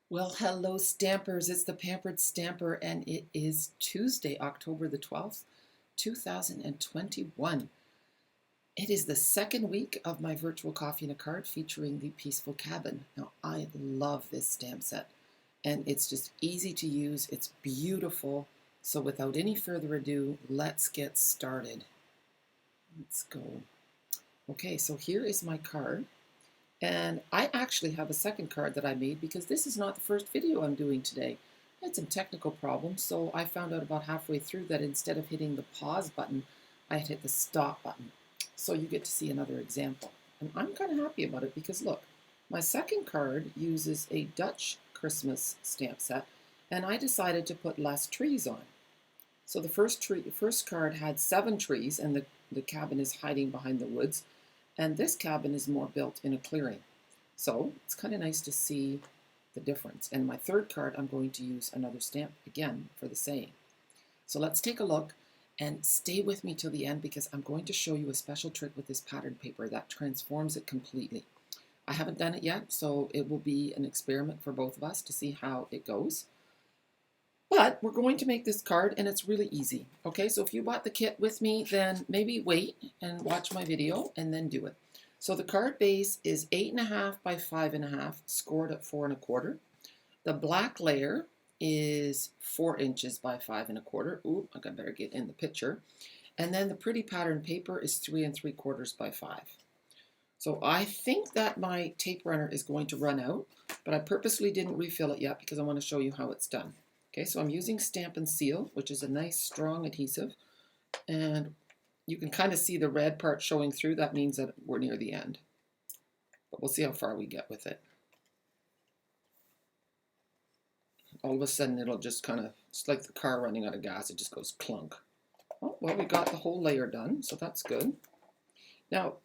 Well, hello, Stampers. It's the Pampered Stamper, and it is Tuesday, October the 12th, 2021. It is the second week of my virtual coffee and a card featuring the Peaceful Cabin. Now, I love this stamp set, and it's just easy to use. It's beautiful. So, without any further ado, let's get started. Let's go. Okay, so here is my card. And I actually have a second card that I made because this is not the first video I'm doing today. I had some technical problems, so I found out about halfway through that instead of hitting the pause button, I had hit the stop button. So you get to see another example. And I'm kind of happy about it because look, my second card uses a Dutch Christmas stamp set, and I decided to put less trees on. So the first card had 7 trees, and the cabin is hiding behind the woods. And this cabin is more built in a clearing. So it's kind of nice to see the difference. And my third card, I'm going to use another stamp again for the saying. So let's take a look and stay with me till the end because I'm going to show you a special trick with this pattern paper that transforms it completely. I haven't done it yet, so it will be an experiment for both of us to see how it goes. But we're going to make this card, and it's really easy. Okay, so if you bought the kit with me, then maybe wait and watch my video and then do it. So the card base is 8.5 by 5.5, scored at 4.25. The black layer is 4 inches by 5.25. Ooh, I better get in the picture. And then the pretty pattern paper is 3.75 by 5. So I think that my tape runner is going to run out, but I purposely didn't refill it yet because I want to show you how it's done. Okay, so I'm using Stamp and Seal, which is a nice strong adhesive, and you can kind of see the red part showing through. That means that we're near the end, but we'll see how far we get with it. All of a sudden it'll just kind of, it's like the car running out of gas, it just goes clunk. Oh, well, we got the whole layer done, so that's good. Now,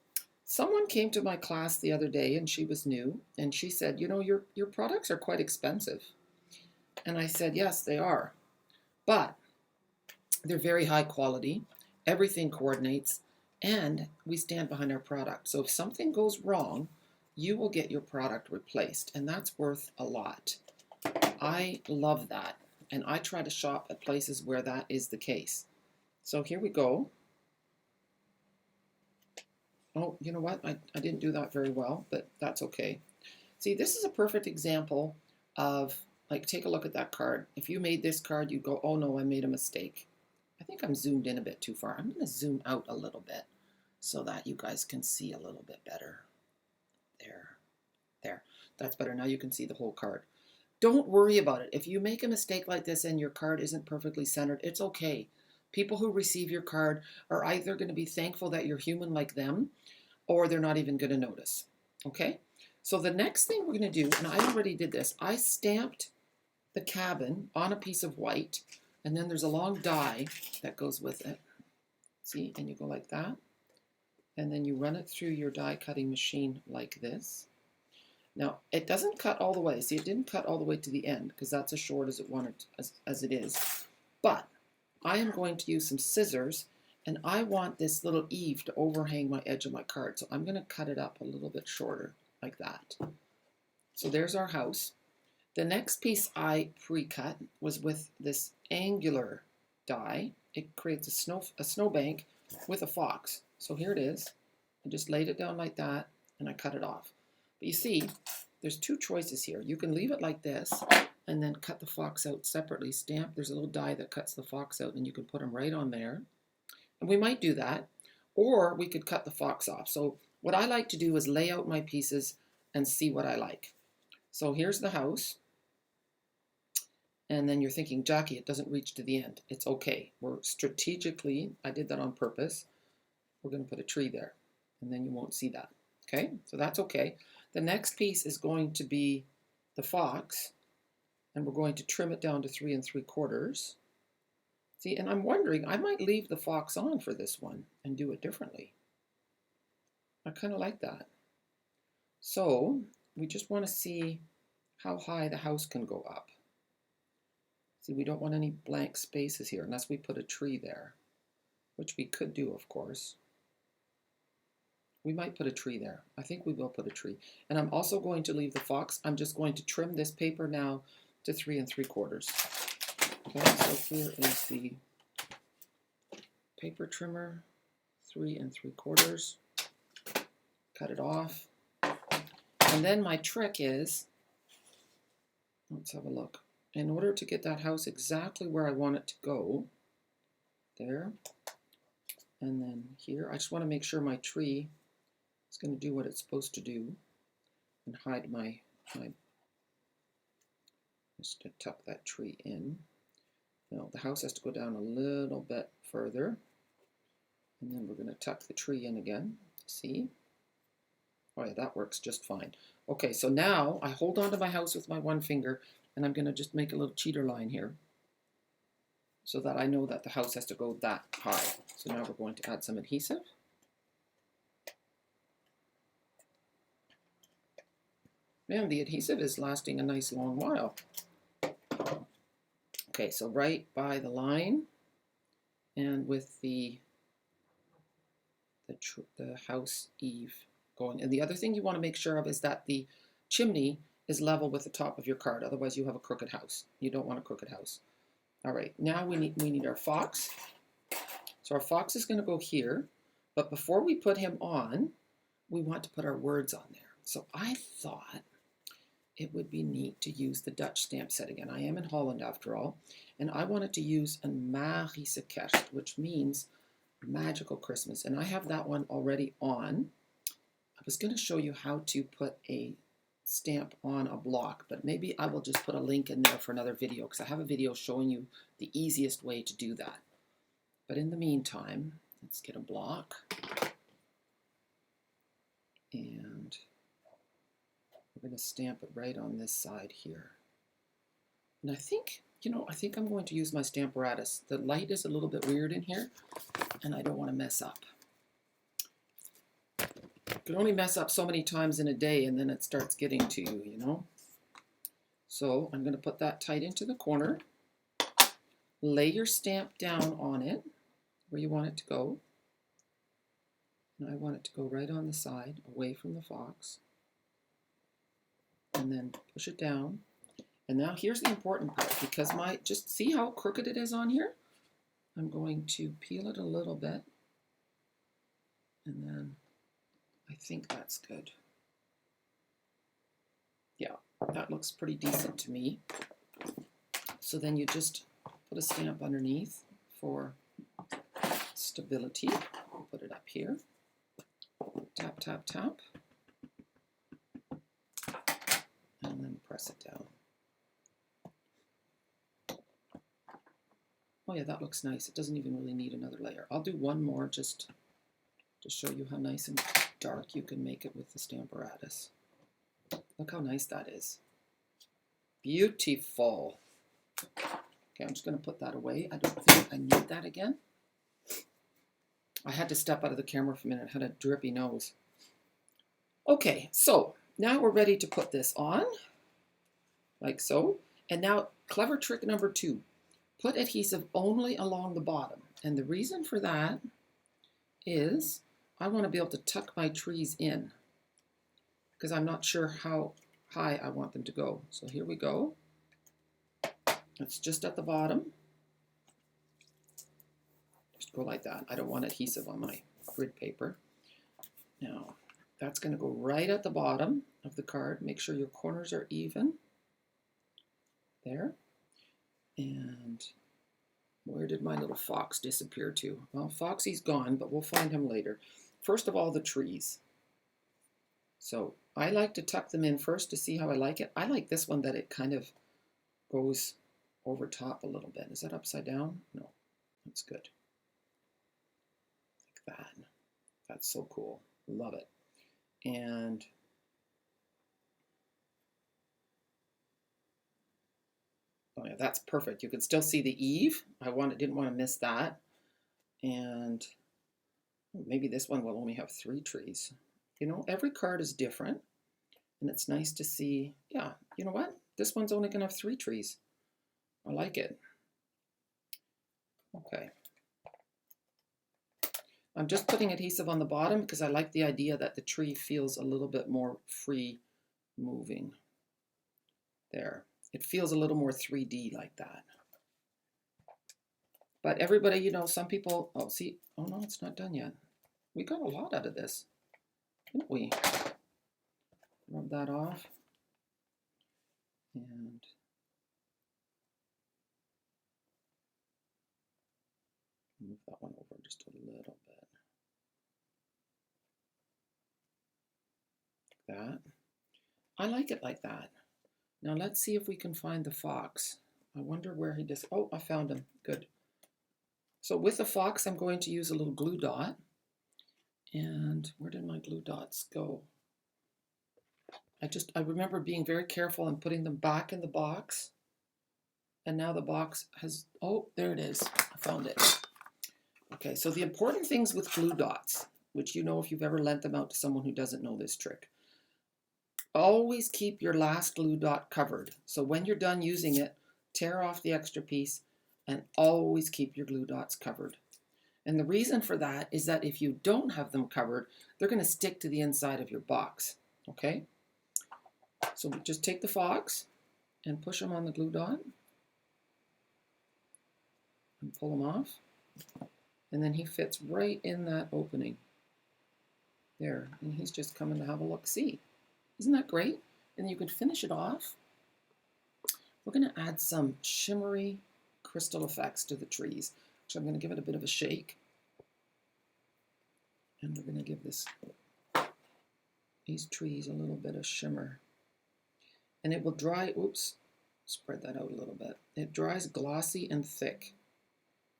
someone came to my class the other day and she was new, and she said, you know, your products are quite expensive. And I said, yes, they are, but they're very high quality, everything coordinates, and we stand behind our product. So if something goes wrong, you will get your product replaced, and that's worth a lot. I love that, and I try to shop at places where that is the case. So here we go. Oh, you know what? I didn't do that very well, but that's okay. See, this is a perfect example of, like, take a look at that card. If you made this card, you'd go, oh no, I made a mistake. I think I'm zoomed in a bit too far. I'm going to zoom out a little bit so that you guys can see a little bit better. There. That's better. Now you can see the whole card. Don't worry about it. If you make a mistake like this and your card isn't perfectly centered, it's okay. People who receive your card are either going to be thankful that you're human like them, or they're not even going to notice. Okay? So the next thing we're going to do, and I already did this, I stamped the cabin on a piece of white, and then there's a long die that goes with it. See, and you go like that, and then you run it through your die cutting machine like this. Now, it doesn't cut all the way. See, it didn't cut all the way to the end because that's as short as it wanted, as it is. But I am going to use some scissors, and I want this little eave to overhang my edge of my card. So I'm going to cut it up a little bit shorter like that. So there's our house. The next piece I pre-cut was with this angular die. It creates a snowbank with a fox. So here it is. I just laid it down like that, and I cut it off. But you see, there's 2 choices here. You can leave it like this and then cut the fox out separately. Stamp, there's a little die that cuts the fox out, and you can put them right on there. And we might do that. Or we could cut the fox off. So what I like to do is lay out my pieces and see what I like. So here's the house. And then you're thinking, Jackie, it doesn't reach to the end. It's okay. We're strategically, I did that on purpose. We're going to put a tree there, and then you won't see that. Okay, so that's okay. The next piece is going to be the fox, and we're going to trim it down to 3.75. See, and I'm wondering, I might leave the fox on for this one and do it differently. I kind of like that. So we just want to see how high the house can go up. See, we don't want any blank spaces here unless we put a tree there, which we could do, of course. We might put a tree there. I think we will put a tree. And I'm also going to leave the fox. I'm just going to trim this paper now to 3 3/4. Okay, so here is the paper trimmer, 3 3/4. Cut it off. And then my trick is, let's have a look. In order to get that house exactly where I want it to go, there, and then here, I just want to make sure my tree is going to do what it's supposed to do, and hide my just to tuck that tree in. Now the house has to go down a little bit further, and then we're going to tuck the tree in again. See? Oh yeah, that works just fine. Okay, so now I hold on to my house with my one finger, and I'm going to just make a little cheater line here so that I know that the house has to go that high. So now we're going to add some adhesive. Man, the adhesive is lasting a nice long while. Okay, so right by the line and with the house eave going. And the other thing you want to make sure of is that the chimney is level with the top of your card. Otherwise you have a crooked house. You don't want a crooked house. All right, now we need our fox. So our fox is going to go here, but before we put him on, we want to put our words on there. So I thought it would be neat to use the Dutch stamp set again. I am in Holland after all, and I wanted to use a magische kerst, which means magical Christmas, and I have that one already on. I was going to show you how to put a stamp on a block, but maybe I will just put a link in there for another video because I have a video showing you the easiest way to do that. But in the meantime, let's get a block, and we're going to stamp it right on this side here. And I think, I think I'm going to use my Stamparatus. The light is a little bit weird in here, and I don't want to mess up. You can only mess up so many times in a day, and then it starts getting to you, So I'm going to put that tight into the corner. Lay your stamp down on it where you want it to go. And I want it to go right on the side, away from the fox. And then push it down. And now here's the important part, because just see how crooked it is on here? I'm going to peel it a little bit. And then I think that's good. Yeah, that looks pretty decent to me. So then you just put a stamp underneath for stability. Put it up here. Tap, tap, tap. And then press it down. Oh yeah, that looks nice. It doesn't even really need another layer. I'll do one more just to show you how nice and dark you can make it with the Stamparatus. Look how nice that is. Beautiful. Okay, I'm just going to put that away. I don't think I need that again. I had to step out of the camera for a minute. I had a drippy nose. Okay, so now we're ready to put this on, like so. And now, clever trick number 2. Put adhesive only along the bottom. And the reason for that is I want to be able to tuck my trees in because I'm not sure how high I want them to go. So here we go. It's just at the bottom. Just go like that. I don't want adhesive on my grid paper. Now, that's going to go right at the bottom of the card. Make sure your corners are even. There. And where did my little fox disappear to? Well, Foxy's gone, but we'll find him later. First of all, the trees. So I like to tuck them in first to see how I like it. I like this one that it kind of goes over top a little bit. Is that upside down? No, that's good. Like that. That's so cool. Love it. And oh yeah, that's perfect. You can still see the eave. Didn't want to miss that. And maybe this one will only have 3 trees. Every card is different. And it's nice to see, yeah, you know what? This one's only going to have 3 trees. I like it. Okay. I'm just putting adhesive on the bottom because I like the idea that the tree feels a little bit more free moving. There. It feels a little more 3D like that. But everybody, you know, some people, oh, see, oh no, it's not done yet. We got a lot out of this, didn't we? Rub that off. And move that one over just a little bit. Like that. I like it like that. Now let's see if we can find the fox. I wonder where he just, oh, I found him. Good. So with the fox, I'm going to use a little glue dot. And where did my glue dots go? I remember being very careful and putting them back in the box. And now the box has, oh, there it is. I found it. Okay, so the important things with glue dots, which you know if you've ever lent them out to someone who doesn't know this trick, always keep your last glue dot covered. So when you're done using it, tear off the extra piece and always keep your glue dots covered. And the reason for that is that if you don't have them covered, they're going to stick to the inside of your box. Okay? So just take the fox and push them on the glue dot and pull them off. And then he fits right in that opening. There. And he's just coming to have a look-see. Isn't that great? And you can finish it off. We're going to add some shimmery crystal effects to the trees. So I'm going to give it a bit of a shake. And we're going to give these trees a little bit of shimmer. And it will dry, oops, spread that out a little bit. It dries glossy and thick,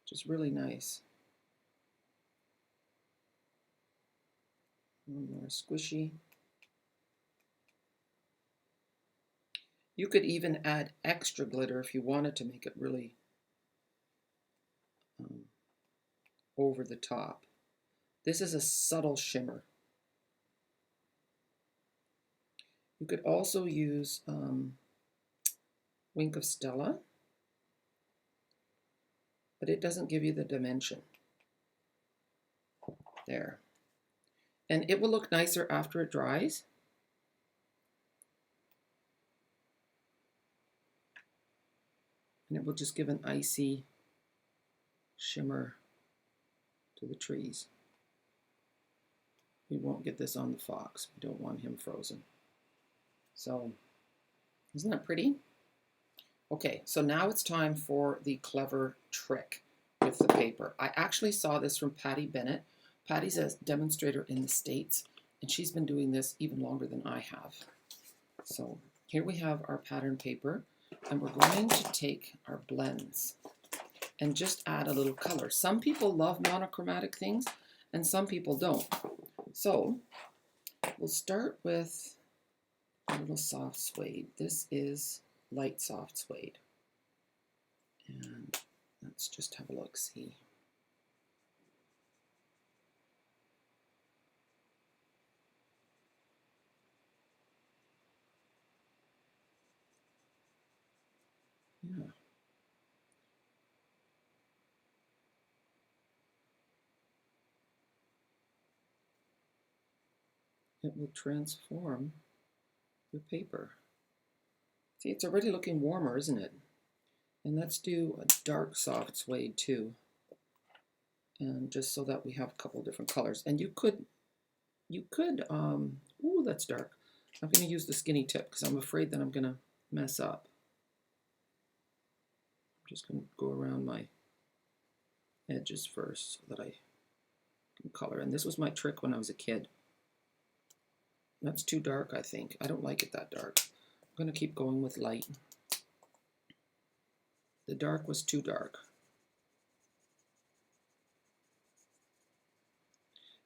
which is really nice. One more squishy. You could even add extra glitter if you wanted to make it really over the top. This is a subtle shimmer. You could also use Wink of Stella, but it doesn't give you the dimension. There. And it will look nicer after it dries. And it will just give an icy shimmer to the trees. We won't get this on the fox. We don't want him frozen. So, isn't that pretty? Okay, so now it's time for the clever trick with the paper. I actually saw this from Patty Bennett. Patty's a demonstrator in the States, and she's been doing this even longer than I have. So here we have our pattern paper, and we're going to take our blends and just add a little color. Some people love monochromatic things, and some people don't. So we'll start with a little soft suede. This is light soft suede. And let's just have a look, see. Yeah. It will transform your paper. See, it's already looking warmer, isn't it? And let's do a dark soft suede too. And just so that we have a couple different colors. And you could, ooh, that's dark. I'm going to use the skinny tip because I'm afraid that I'm going to mess up. I'm just going to go around my edges first so that I can color. And this was my trick when I was a kid. That's too dark, I think. I don't like it that dark. I'm going to keep going with light. The dark was too dark.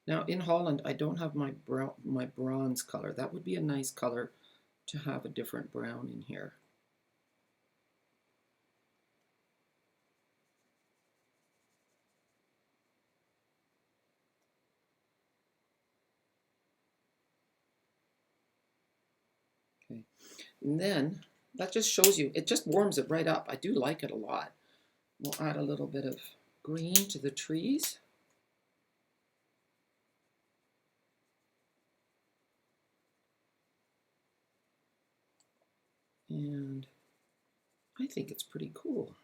Now in Holland, I don't have my bronze color. That would be a nice color to have a different brown in here. Okay, and then that just shows you, it just warms it right up. I do like it a lot. We'll add a little bit of green to the trees. And I think it's pretty cool.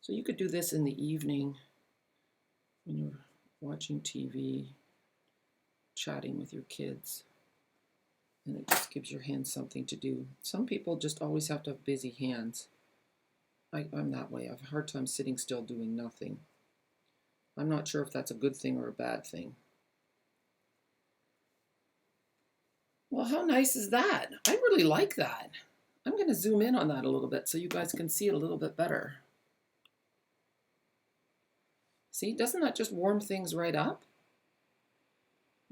So you could do this in the evening when you're watching TV, chatting with your kids, and it just gives your hands something to do. Some people just always have to have busy hands. I'm that way. I have a hard time sitting still doing nothing. I'm not sure if that's a good thing or a bad thing. Well, how nice is that? I really like that. I'm going to zoom in on that a little bit so you guys can see it a little bit better. See, doesn't that just warm things right up?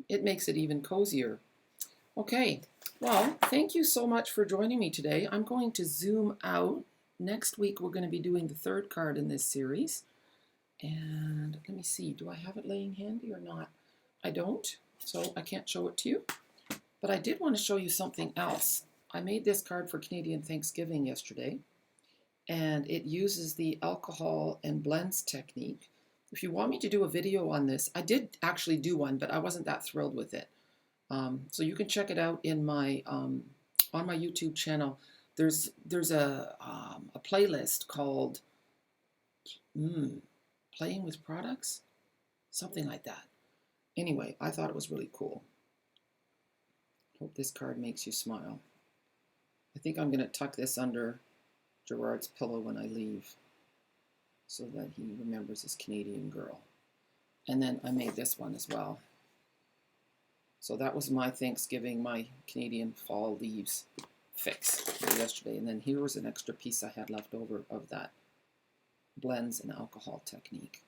It makes it even cozier. Okay, well, thank you so much for joining me today. I'm going to zoom out. Next week, we're going to be doing the third card in this series. And let me see, do I have it laying handy or not? I don't, so I can't show it to you. But I did want to show you something else. I made this card for Canadian Thanksgiving yesterday, and it uses the alcohol and blends technique. If you want me to do a video on this, I did actually do one, but I wasn't that thrilled with it. So you can check it out in my on my YouTube channel. There's a playlist called Playing with Products, something like that. Anyway, I thought it was really cool. Hope this card makes you smile. I think I'm going to tuck this under Gerard's pillow when I leave so that he remembers his Canadian girl. And then I made this one as well. So that was my Thanksgiving, my Canadian fall leaves fix yesterday. And then here was an extra piece I had left over of that blends and alcohol technique.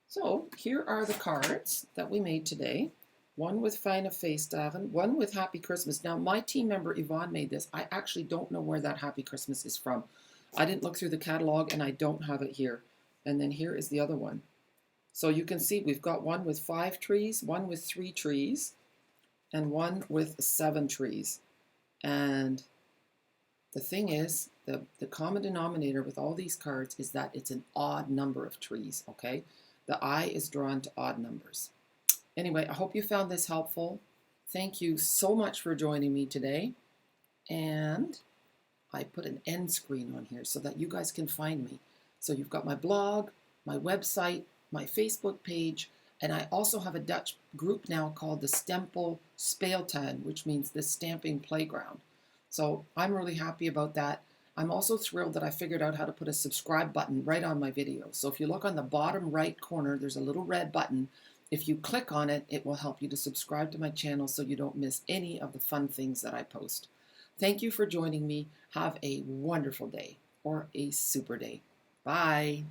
So here are the cards that we made today. One with Fijne Feestdagen, one with Happy Christmas. Now, my team member Yvonne made this. I actually don't know where that Happy Christmas is from. I didn't look through the catalog, and I don't have it here. And then here is the other one. So you can see we've got one with 5 trees, one with 3 trees, and one with 7 trees. And the thing is, the common denominator with all these cards is that it's an odd number of trees, okay? The eye is drawn to odd numbers. Anyway, I hope you found this helpful. Thank you so much for joining me today. And I put an end screen on here so that you guys can find me. So you've got my blog, my website, my Facebook page, and I also have a Dutch group now called the Stempel Speeltuin, which means the stamping playground. So I'm really happy about that. I'm also thrilled that I figured out how to put a subscribe button right on my video. So if you look on the bottom right corner, there's a little red button. If you click on it, it will help you to subscribe to my channel so you don't miss any of the fun things that I post. Thank you for joining me. Have a wonderful day or a super day. Bye.